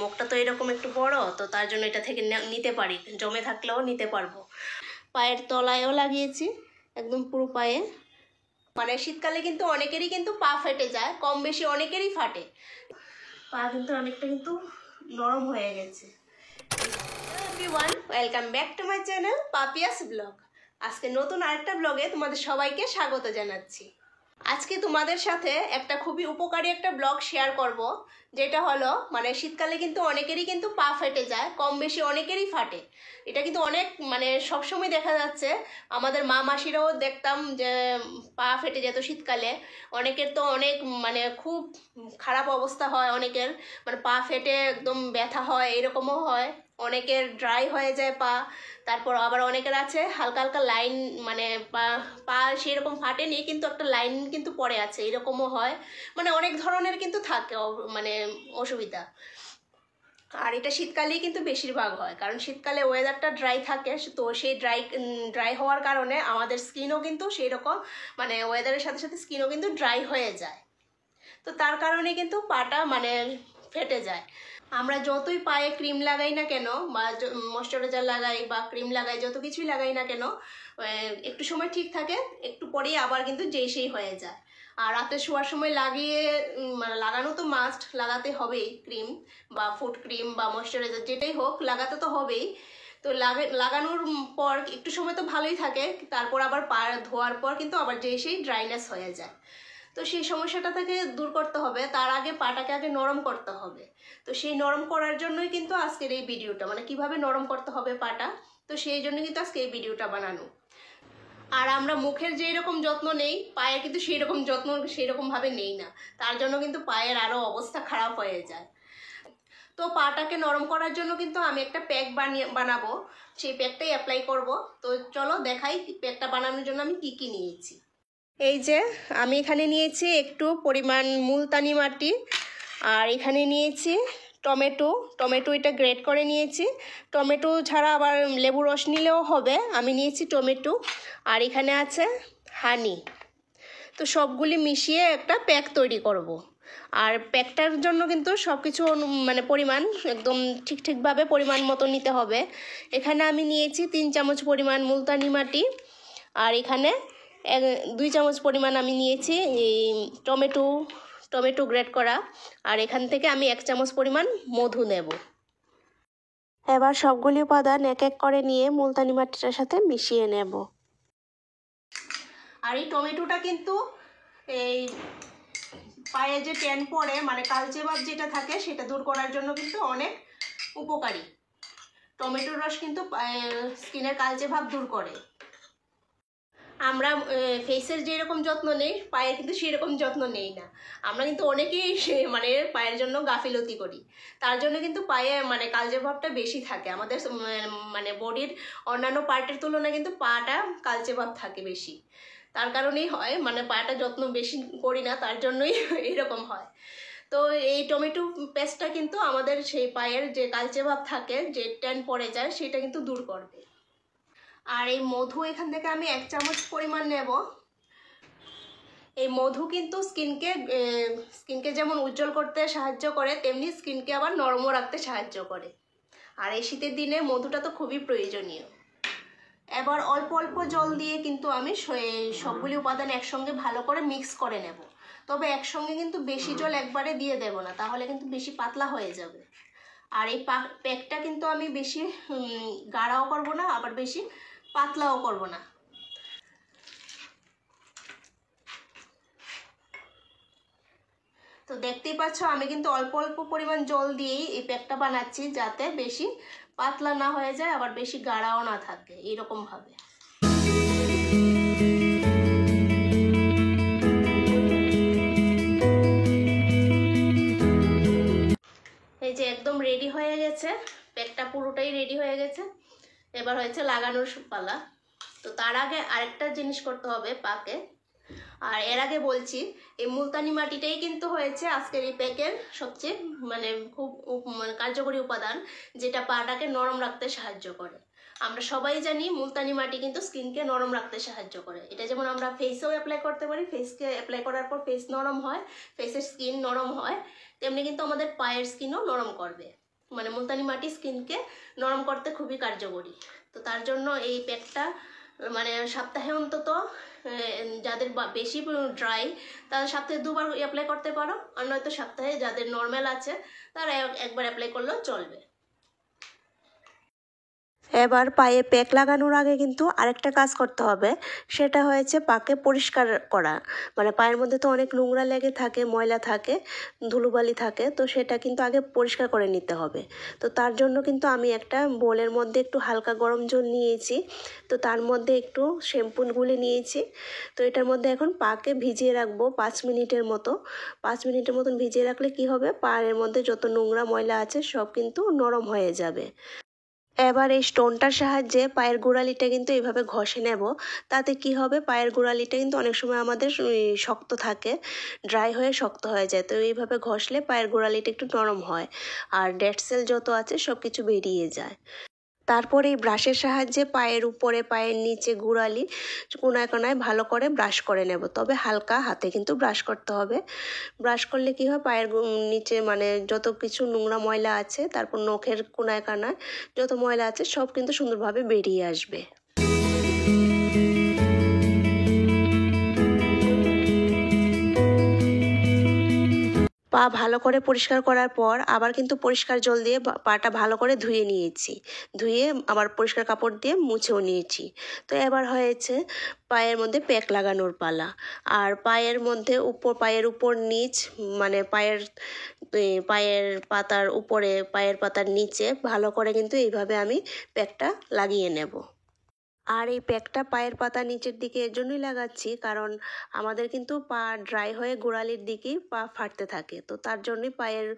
মুখটা তো এরকম একটু বড়, তো তার জন্য এটা থেকে নিতে পারি, জমে থাকলেও নিতে পারবো। পায়ের তলায়ও লাগিয়েছি, একদম পুরো পায়ে। মানে শীতকালে কিন্তু অনেকেরই কিন্তু পা ফেটে যায়, কম বেশি অনেকেরই ফাটে। পা কিন্তু অনেকটা কিন্তু নরম হয়ে গেছে। Everyone, welcome back to my channel Papiya's blog. আজকে নতুন আরেকটা ব্লগে তোমাদের সবাইকে স্বাগত জানাচ্ছি। আজকে তোমাদের সাথে একটা খুবই উপকারী একটা ব্লগ শেয়ার করব, যেটা হলো মানে শীতকালে কিন্তু অনেকেরই কিন্তু পা ফেটে যায়, কম বেশি অনেকেরই ফাটে। এটা কিন্তু অনেক মানে সবসময় দেখা যাচ্ছে, আমাদের মা মাসিরাও দেখতাম যে পা ফেটে যেত শীতকালে। অনেকের তো অনেক মানে খুব খারাপ অবস্থা হয়, অনেকের মানে পা ফেটে একদম ব্যথা হয়, এরকমও হয়। অনেকের ড্রাই হয়ে যায় পা। তারপর আবার অনেকের আছে হালকা হালকা লাইন, মানে পা পা সেরকম ফাটেনি কিন্তু একটা লাইন কিন্তু পড়ে আছে, এরকমও হয়। মানে অনেক ধরনের কিন্তু থাকে মানে অসুবিধা। আর এটা শীতকালেই কিন্তু বেশিরভাগ হয়, কারণ শীতকালে ওয়েদারটা ড্রাই থাকে, তো সেই ড্রাই হওয়ার কারণে আমাদের স্কিনও কিন্তু সেই রকম মানে ওয়েদারের সাথে সাথে স্কিনও কিন্তু ড্রাই হয়ে যায়। তো তার কারণে কিন্তু পাটা মানে ফেটে যায়। আমরা যতই পায়ে ক্রিম লাগাই না কেন, বা ময়শ্চারাইজার লাগাই বা ক্রিম লাগাই, যত কিছুই লাগাই না কেন, একটু সময় ঠিক থাকে, একটু পরেই আবার কিন্তু যেই সেই হয়ে যায়। আর রাতে শোয়ার সময় লাগিয়ে মানে লাগানো তো মাস্ট, লাগাতে হবেই ক্রিম বা ফুট ক্রিম বা ময়শ্চারাইজার যেটাই হোক, লাগাতে তো হবেই। তো লাগানোর পর একটু সময় তো ভালোই থাকে, তারপর আবার পা ধোয়ার পর কিন্তু আবার যেই সেই ড্রাইনেস হয়ে যায়। তো সেই সমস্যাটা থেকে দূর করতে হবে, তার আগে পাটাকে আগে নরম করতে হবে। তো সেই নরম করার জন্যই কিন্তু আজকের এই ভিডিওটা, মানে কিভাবে নরম করতে হবে পাটা, তো সেই জন্য কিন্তু আজকে এই ভিডিওটা বানানো। আর আমরা মুখের যেই রকম যত্ন নেই, পায়ের কিন্তু সেই রকম যত্ন সেই রকমভাবে নেই না, তার জন্য কিন্তু পায়ের আরও অবস্থা খারাপ হয়ে যায়। তো পাটাকে নরম করার জন্য কিন্তু আমি একটা প্যাক বানাবো, সেই প্যাকটাই অ্যাপ্লাই করব। তো চলো দেখাই প্যাকটা বানানোর জন্য আমি কি কি নিয়েছি। এই যে আমি এখানে নিয়েছি একটু পরিমাণ মুলতানি মাটি, আর এখানে নিয়েছি টমেটো এটা গ্রেট করে নিয়েছি। টমেটো ছাড়া আবার লেবু রস নিলেও হবে, আমি নিয়েছি টমেটো। আর এখানে আছে হানি। তো সবগুলি মিশিয়ে একটা প্যাক তৈরি করব। আর প্যাকটার জন্য কিন্তু সব কিছু মানে পরিমাণ একদম ঠিকভাবে পরিমাণ মতো নিতে হবে। এখানে আমি নিয়েছি 3 চামচ পরিমাণ মুলতানি মাটি, আর এখানে 2 চামচ পরিমাণ আমি নিয়েছি টমেটো গ্রেট করা, আর এখান থেকে আমি 1 চামচ পরিমাণ মধু নেব। এবার সবগুলি উপাদান এক এক করে নিয়ে মুলতানি মাটিটার সাথে মিশিয়ে নেব। আর এই টমেটোটা কিন্তু এই পায়ে যে ট্যান পড়ে, মানে কালচে ভাব যেটা থাকে, সেটা দূর করার জন্য কিন্তু অনেক উপকারী। টমেটোর রস কিন্তু স্কিনের কালচে ভাব দূর করে। আমরা ফেসের যেরকম যত্ন নেই, পায়ের কিন্তু সেরকম যত্ন নেই না। আমরা কিন্তু অনেকেই মানে পায়ের জন্য গাফিলতি করি, তার জন্য কিন্তু পায়ে মানে কালচে ভাবটা বেশি থাকে। আমাদের মানে বডির অন্যান্য পার্টের তুলনায় কিন্তু পাটা কালচে ভাব থাকে বেশি, তার কারণেই হয় মানে পাটা যত্ন বেশি করি না, তার জন্যই এরকম হয়। তো এই টমেটো পেস্টটা কিন্তু আমাদের সেই পায়ের যে কালচে ভাব থাকে, যে ট্যান পড়ে যায়, সেটা কিন্তু দূর করবে। আর এই মধু এখান থেকে আমি 1 চামচ পরিমাণ নেব। এই মধু কিন্তু স্কিনকে যেমন উজ্জ্বল করতে সাহায্য করে, তেমনি স্কিনকে আবার নরমও রাখতে সাহায্য করে। আর এই শীতের দিনে মধুটা তো খুবই প্রয়োজনীয়। এবার অল্প অল্প জল দিয়ে কিন্তু আমি সবগুলি উপাদান একসঙ্গে ভালো করে মিক্স করে নেব। তবে একসঙ্গে কিন্তু বেশি জল একবারে দিয়ে দেব না, তাহলে কিন্তু বেশি পাতলা হয়ে যাবে। আর এই প্যাকটা কিন্তু আমি বেশি গাঢ়ও করব না, আবার বেশি পাতলাও করব না। তো দেখতেই পাচ্ছ আমি কিন্তু অল্প অল্প পরিমাণ জল দিয়েই এই প্যাকটা বানাচ্ছি, যাতে বেশি পাতলা না হয়ে যায়, আবার বেশি গাঢ়ও না থাকে, এইরকম ভাবে। এই যে একদম রেডি হয়ে গেছে, প্যাকটা পুরোটাই রেডি হয়ে গেছে। এবার হয়েছে লাগানোর পালা। তো তার আগে আরেকটা জিনিস করতে হবে পাকে। আর এর আগে বলছি, এই মুলতানি মাটিটাই কিন্তু হয়েছে আজকের এই প্যাকের সবচেয়ে মানে খুব কার্যকরী উপাদান, যেটা পাটাকে নরম রাখতে সাহায্য করে। আমরা সবাই জানি মুলতানি মাটি কিন্তু স্কিনকে নরম রাখতে সাহায্য করে। এটা যেমন আমরা ফেসেও অ্যাপ্লাই করতে পারি, ফেসকে অ্যাপ্লাই করার পর ফেস নরম হয়, ফেসের স্কিন নরম হয়, তেমনি কিন্তু আমাদের পায়ের স্কিনও নরম করবে। মানে মুলতানি মাটি স্কিনকে নরম করতে খুবই কার্যকরী। তো তার জন্য এই প্যাকটা মানে সপ্তাহে অন্তত যাদের বেশি ড্রাই তারা সপ্তাহে 2বার অ্যাপ্লাই করতে পারো, আর নয়তো সপ্তাহে যাদের নর্মাল আছে তারা একবার অ্যাপ্লাই করলেও চলবে। এবার পায়ে প্যাক লাগানোর আগে কিন্তু আরেকটা কাজ করতে হবে, সেটা হয়েছে পাকে পরিষ্কার করা। মানে পায়ের মধ্যে তো অনেক নোংরা লেগে থাকে, ময়লা থাকে, ধুলোবালি থাকে, তো সেটা কিন্তু আগে পরিষ্কার করে নিতে হবে। তো তার জন্য কিন্তু আমি একটা বোলের মধ্যে একটু হালকা গরম জল নিয়েছি, তো তার মধ্যে একটু শ্যাম্পু গুলে নিয়েছি। তো এটার মধ্যে এখন পাকে ভিজিয়ে রাখবো 5 মিনিটের মতো। 5 মিনিটের মতন ভিজিয়ে রাখলে কি হবে, পায়ের মধ্যে যত নোংরা ময়লা আছে সব কিন্তু নরম হয়ে যাবে। এবার এই স্টোনটার সাহায্যে পায়ের গোড়ালিটা কিন্তু এইভাবে ঘষে নেব। তাতে কি হবে, পায়ের গোড়ালিটা কিন্তু অনেক সময় আমাদের শক্ত থাকে, ড্রাই হয়ে শক্ত হয়ে যায়। তো এইভাবে ঘষলে পায়ের গোড়ালিটা একটু নরম হয়, আর ডেড সেল যত আছে সব কিছু বেরিয়ে যায়। তারপর এই ব্রাশের সাহায্যে পায়ের উপরে, পায়ের নিচে, গোড়ালি কোনায় কোনায় ভালো করে ব্রাশ করে নেব। তবে হালকা হাতে কিন্তু ব্রাশ করতে হবে। ব্রাশ করলে কি হয়, পায়ের নিচে মানে যত কিছু নোংরা ময়লা আছে, তারপর নখের কোনায় কানায় যত ময়লা আছে সব কিন্তু সুন্দরভাবে বেরিয়ে আসবে। পা ভালো করে পরিষ্কার করার পর আবার কিন্তু পরিষ্কার জল দিয়ে পাটা ভালো করে ধুয়ে নিয়েছি। ধুয়ে আবার পরিষ্কার কাপড় দিয়ে মুছেও নিয়েছি। তো এবার হয়েছে পায়ের মধ্যে প্যাক লাগানোর পালা। আর পায়ের মধ্যে পায়ের উপর নিচ মানে পায়ের পাতার উপরে, পায়ের পাতার নিচে ভালো করে কিন্তু এইভাবে আমি প্যাকটা লাগিয়ে নেব। আর এই প্যাকটা পায়ের পাতা নিচের দিকে এর জন্যই লাগাচ্ছি, কারণ আমাদের কিন্তু পা ড্রাই হয়ে গোড়ালির দিকেই পা ফাটতে থাকে। তো তার জন্যই পায়ের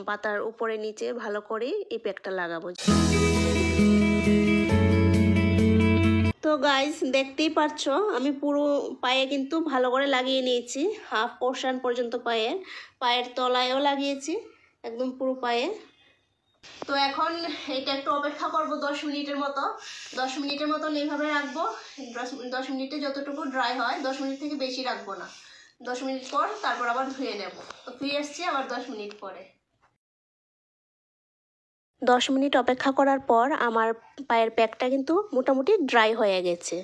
পাতার উপরে নিচে ভালো করে এই প্যাকটা লাগাবো। তো গাইস, দেখতেই পাচ্ছ আমি পুরো পায়ে কিন্তু ভালো করে লাগিয়ে নিয়েছি, হাফ পোর্শন পর্যন্ত পায়ের তলায়ও লাগিয়েছি, একদম পুরো পায়ে। তো এখন এটা একটু অপেক্ষা করব 10 মিনিটের মতো। 10 মিনিটের মতন এইভাবে রাখবো। 10 মিনিটে যতটুকু ড্রাই হয়, 10 মিনিট থেকে বেশি রাখবো না। 10 মিনিট পর তারপর আবার ধুয়ে নেব। তো ফিরে এসছি আবার 10 মিনিট পরে। 10 মিনিট অপেক্ষা করার পর আমার পায়ের প্যাকটা কিন্তু মোটামুটি ড্রাই হয়ে গেছে।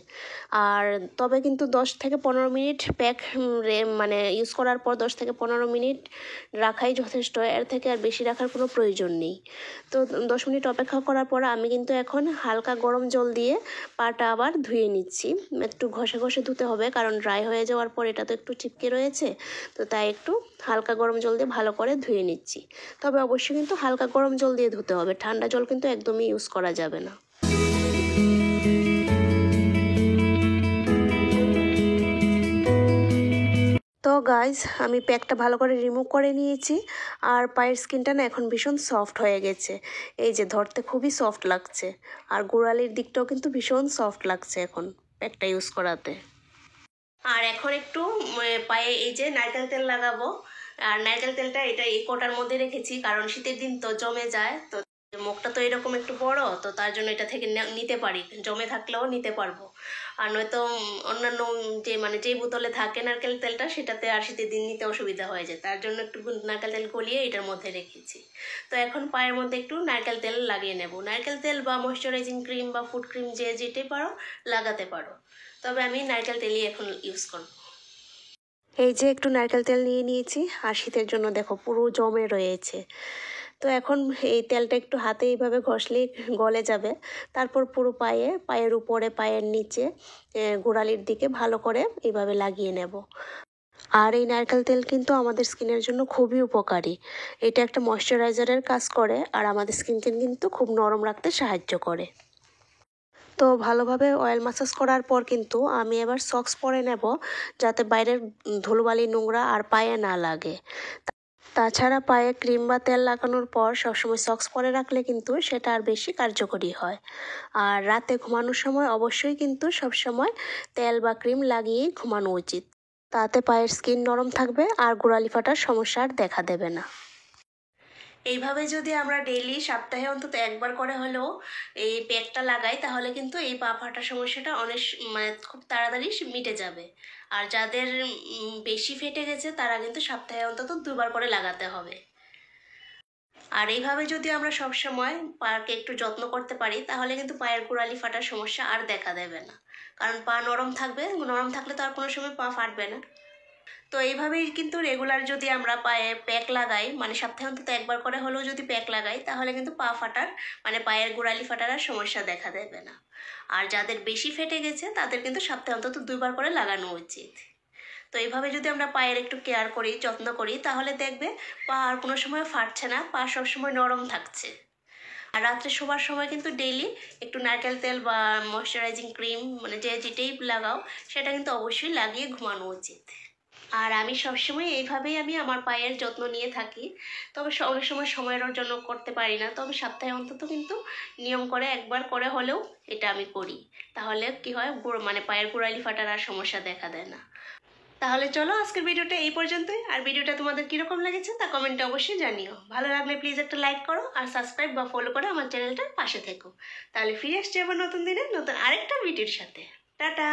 আর তবে কিন্তু 10 থেকে 15 মিনিট প্যাক মানে ইউজ করার পর 10 থেকে 15 মিনিট রাখাই যথেষ্ট, এর থেকে আর বেশি রাখার কোনো প্রয়োজন নেই। তো 10 মিনিট অপেক্ষা করার পর আমি কিন্তু এখন হালকা গরম জল দিয়ে পাটা আবার ধুয়ে নিচ্ছি। একটু ঘষে ঘষে ধুতে হবে, কারণ ড্রাই হয়ে যাওয়ার পর এটা তো একটু চিপকে রয়েছে। তো তাই একটু হালকা গরম জল দিয়ে ভালো করে ধুয়ে নিচ্ছি। তবে অবশ্যই কিন্তু হালকা গরম জল দিয়ে ধুতে হবে, ঠান্ডা জল কিন্তু একদমই ইউজ করা যাবে না। তো গাইজ, আমি প্যাকটা ভালো করে রিমুভ করে নিয়েছি। আর পায়ের স্কিনটা না এখন ভীষণ সফট হয়ে গেছে। এই যে ধরতে খুবই সফট লাগছে, আর গোড়ালির দিকটাও কিন্তু ভীষণ সফট লাগছে এখন প্যাকটা ইউজ করাতে। আর এখন একটু পায়ে এই যে নারকেল তেল লাগাবো। আর নারকেল তেলটা এটা এই কোটার মধ্যে রেখেছি, কারণ শীতের দিন তো জমে যায়। তো মুখটা তো এরকম একটু বড়, তো তার জন্য এটা থেকে নিতে পারি, জমে থাকলেও নিতে পারবো। আর নয়তো অন্যান্য যে বোতলে থাকে নারকেল তেলটা, সেটাতে আর শীতের দিন নিতে অসুবিধা হয়ে যায়। তার জন্য একটু নারকেল তেল গলিয়ে এটার মধ্যে রেখেছি। তো এখন পায়ের মধ্যে একটু নারকেল তেল লাগিয়ে নেব। নারকেল তেল বা ময়শ্চারাইজিং ক্রিম বা ফুড ক্রিম যেটাই পারো লাগাতে পারো, তবে আমি নারকেল তেলই এখন ইউজ করব। এই যে একটু নারকেল তেল নিয়ে নিয়েছি, আর শীতের জন্য দেখো পুরো জমে রয়েছে। তো এখন এই তেলটা একটু হাতে এইভাবে ঘষলেই গলে যাবে। তারপর পুরো পায়ের উপরে, পায়ের নিচে, গোড়ালির দিকে ভালো করে এইভাবে লাগিয়ে নেব। আর এই নারকেল তেল কিন্তু আমাদের স্কিনের জন্য খুবই উপকারী। এটা একটা ময়শ্চারাইজারের কাজ করে, আর আমাদের স্কিনকে কিন্তু খুব নরম রাখতে সাহায্য করে। তো ভালোভাবে অয়েল ম্যাসাজ করার পর কিন্তু আমি এবার সক্স পরে নেব, যাতে বাইরের ধুলোবালি নোংরা আর পায়ে না লাগে। তাছাড়া পায়ে ক্রিম বা তেল লাগানোর পর সবসময় সক্স পরে রাখলে কিন্তু সেটা আর বেশি কার্যকরী হয়। আর রাতে ঘুমানোর সময় অবশ্যই কিন্তু সবসময় তেল বা ক্রিম লাগিয়েই ঘুমানো উচিত। তাতে পায়ের স্কিন নরম থাকবে আর গোড়ালি ফাটার সমস্যা আর দেখা দেবে না। এইভাবে যদি আমরা ডেইলি সপ্তাহে অন্তত একবার করে হলেও এই প্যাকটা লাগাই, তাহলে কিন্তু এই পা ফাটার সমস্যাটা অনেক মানে খুব তাড়াতাড়ি মিটে যাবে। আর যাদের বেশি ফেটে গেছে তারা কিন্তু সপ্তাহে অন্তত 2বার করে লাগাতে হবে। আর এইভাবে যদি আমরা সবসময় পাকে একটু যত্ন করতে পারি তাহলে কিন্তু পায়ের গোড়ালি ফাটার সমস্যা আর দেখা দেবে না, কারণ পা নরম থাকবে, নরম থাকলে তো আর কোনো সময় পা ফাটবে না। তো এইভাবেই কিন্তু রেগুলার যদি আমরা পায়ে প্যাক লাগাই, মানে সপ্তাহে অন্তত একবার করে হলেও যদি প্যাক লাগাই, তাহলে কিন্তু পা ফাটার মানে পায়ের গোড়ালি ফাটার আর সমস্যা দেখা দেবে না। আর যাদের বেশি ফেটে গেছে তাদের কিন্তু সপ্তাহে অন্তত 2বার করে লাগানো উচিত। তো এইভাবে যদি আমরা পায়ের একটু কেয়ার করি, যত্ন করি, তাহলে দেখবে পা আর কোনো সময় ফাটছে না, পা সবসময় নরম থাকছে। আর রাত্রে শোবার সময় কিন্তু ডেইলি একটু নারকেল তেল বা ময়শ্চারাইজিং ক্রিম মানে যেটাই লাগাও সেটা কিন্তু অবশ্যই লাগিয়ে ঘুমানো উচিত। আর আমি সবসময় এইভাবেই আমার পায়ের যত্ন নিয়ে থাকি। তবে অনেক সময় সময়ের জন্য করতে পারি না, তবে সপ্তাহে অন্তত কিন্তু নিয়ম করে একবার করে হলেও এটা আমি করি। তাহলে কি হয়, মানে পায়ের গোড়ালি ফাটার আর সমস্যা দেখা দেয় না। তাহলে চলো আজকের ভিডিওটা এই পর্যন্তই। আর ভিডিওটা তোমাদের কীরকম লেগেছে তা কমেন্টে অবশ্যই জানিও। ভালো লাগলে প্লিজ একটা লাইক করো আর সাবস্ক্রাইব বা ফলো করে আমার চ্যানেলটার পাশে থেকো। তাহলে ফিরে আসছি আবার নতুন দিনে নতুন আরেকটা ভিডিওর সাথে। টাটা।